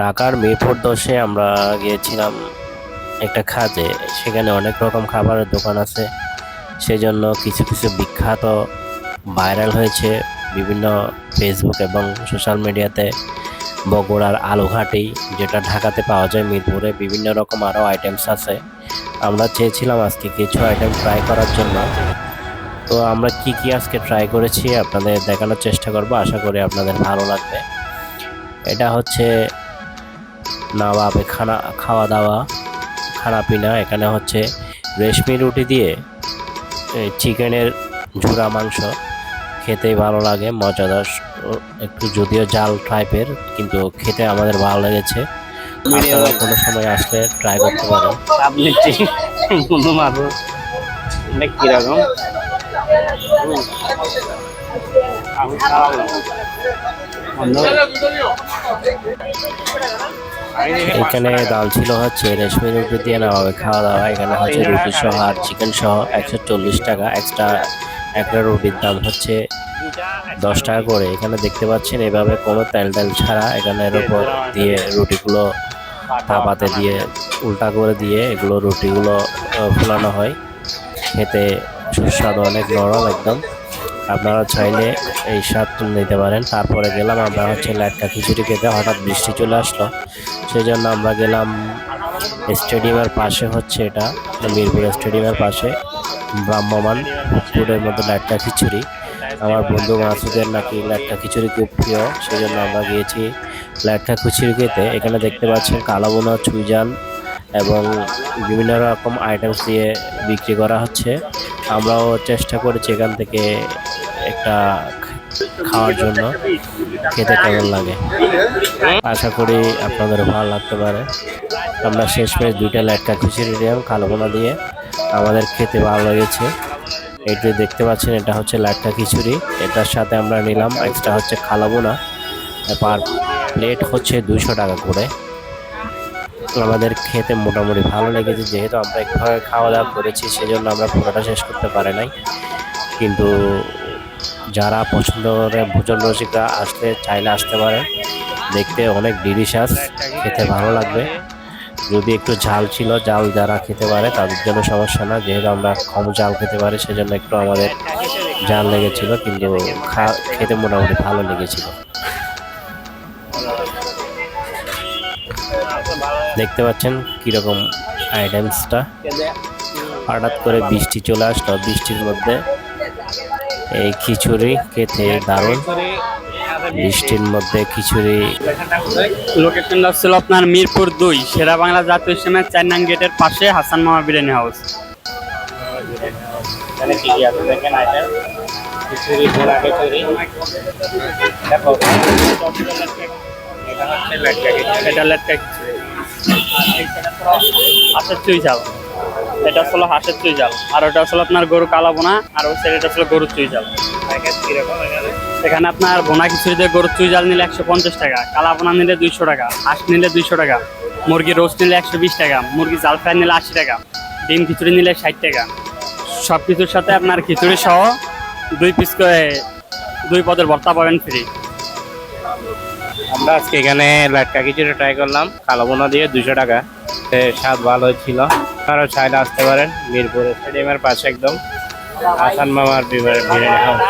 ঢাকার মিরপুর ১০-এ আমরা গিয়েছিলাম একটা কাজে। সেখানে অনেক রকম খাবারের দোকান আছে, সেজন্য কিছু কিছু বিখ্যাত ভাইরাল হয়েছে বিভিন্ন ফেসবুক এবং সোশ্যাল মিডিয়াতে। বগুড়ার আলুঘাটি, যেটা ঢাকাতে পাওয়া যায় মিরপুরে, বিভিন্ন রকম আরও আইটেমস আছে। আমরা চেয়েছিলাম আজকে কিছু আইটেম ট্রাই করার জন্য। তো আমরা কি কি আজকে ট্রাই করেছি আপনাদের দেখানোর চেষ্টা করব, আশা করি আপনাদের ভালো লাগবে। এটা হচ্ছে নবাবে খাওয়া দাওয়া, খানাপিনা। এখানে হচ্ছে রেশমি রুটি দিয়ে চিকেনের ঝুরা মাংস, খেতেই ভালো লাগে, মজাদার। একটু যদিও জাল টাইপের, কিন্তু খেতে আমাদের ভালো লেগেছে। আপনারা কোনো সময় আসলে ট্রাই করতে পারেন। কিরকম এখানে দাম ছিল হচ্ছে রেশমি রুটি দিয়ে নবাবে খাওয়া দাওয়া। এখানে হচ্ছে রুটি সহ আর চিকেন সহ 140 টাকা। এক্সট্রা একটা রুটির দাম হচ্ছে 10 টাকা করে। এখানে দেখতে পাচ্ছেন এভাবে কোনো তেল ছাড়া এখানের উপর দিয়ে রুটিগুলো তাপাতে দিয়ে উল্টা করে দিয়ে এগুলো রুটিগুলো ফোলানো হয়। খেতে সুস্বাদু, অনেক নরম একদম। আপনারা চাইলে এই স্বাদ নিতে পারেন। তারপরে গেলাম আমরা হচ্ছে লেটকা খিচুড়ি খেতে। হঠাৎ বৃষ্টি চলে আসলো, সেই জন্য আমরা গেলাম স্টেডিয়ামের পাশে, হচ্ছে এটা মিরপুর স্টেডিয়ামের পাশে ভ্রাম্যমান ফুডের মধ্যে লেটকা খিচুড়ি। আমার বন্ধু মাসুদের নাকি লেটকা খিচুড়ি খুব প্রিয়, সেই জন্য আমরা গিয়েছি লেটকা খিচুড়ি খেতে। এখানে দেখতে পাচ্ছেন কালাবোনা, চুইঝাল এবং বিভিন্ন রকম আইটেমস দিয়ে বিক্রি করা হচ্ছে। আমরাও চেষ্টা করেছি এখান থেকে একটা খাওয়ার জন্য, খেতে কেমন লাগে। আশা করি আপনাদের ভালো লাগতে পারে। আমরা শেষমেশ 2টা লেটকা খিচুড়ি নিলাম কালাবোনা দিয়ে, আমাদের খেতে ভালো লেগেছে। এইটি দেখতে পাচ্ছেন, এটা হচ্ছে লেটকা খিচুড়ি। এটার সাথে আমরা নিলাম এক্সট্রা হচ্ছে কালাবোনা। পার প্লেট হচ্ছে 200 টাকা করে। আমাদের খেতে মোটামুটি ভালো লেগেছে। যেহেতু আমরা একভাবে খাওয়া দাওয়া করেছি, সেজন্য আমরা পুরোটা শেষ করতে পারি নাই। কিন্তু যারা পছন্দ করে ভোজন রসিকরা আসতে চাইলে আসতে পারে। দেখতে অনেক ডিলিশিয়াস, খেতে ভালো লাগবে। যদি একটু ঝাল ছিল, জাল যারা খেতে পারে তাদের জন্য সমস্যা না। যেহেতু আমরা কম জাল খেতে পারি, সেজন্য একটু আমাদের জাল লেগেছিল, কিন্তু খেতে মোটামুটি ভালো লেগেছিল। দেখতে পাচ্ছেন কিরকম আইটেমসটা। হঠাৎ করে বৃষ্টি চলে আসলো, বৃষ্টির মধ্যে এই খিচুড়ি খেতে দারুণ। বৃষ্টির মধ্যে খিচুড়ি। লোকেশনটা ছিল আপনার মিরপুর 2 শেরা বাংলা জাতীয় স্টেডিয়ামের 4 নং গেটের পাশে হাসান মামা বিরিয়ানি হাউস। এখানে কি কি আছে দেখেন আইটেম। খিচুড়ি, পোড়া খিচুড়ি, এটা লেটকা খিচুড়ি, হাঁসের চুই ঝাল। এটা হলো হাঁসের চুই ঝাল, আর ওটা হলো আপনার গরু কালাবোনা, আর ওই সাইড এটা হলো গরুর চুই ঝাল। এখানে আপনার বোনা খিচুড়ি দিয়ে গরুর চুই ঝাল নিলে 150 টাকা, কালাবোনা নিলে 200 টাকা, হাঁস নিলে 200 টাকা, মুরগি রোস্ট নিলে 120 টাকা, মুরগি জাল ফ্রাই নিলে 80 টাকা, ডিম খিচুড়ি নিলে 60 টাকা। সব কিছুর সাথে আপনার খিচুড়ি সহ 2 পিস করে 2 পদের ভর্তা পাবেন ফ্রি। আমরা আজকে এখানে লেটকা খিচুড়ি ট্রাই করলাম কালাবোনা দিয়ে 200 টাকা। স্বাদ ভালো ছিল। আপনারাও চাইলে আসতে পারেন মিরপুর স্টেডিয়ামের পাশে একদম হাসান মামার বিরিয়ানি হাউস।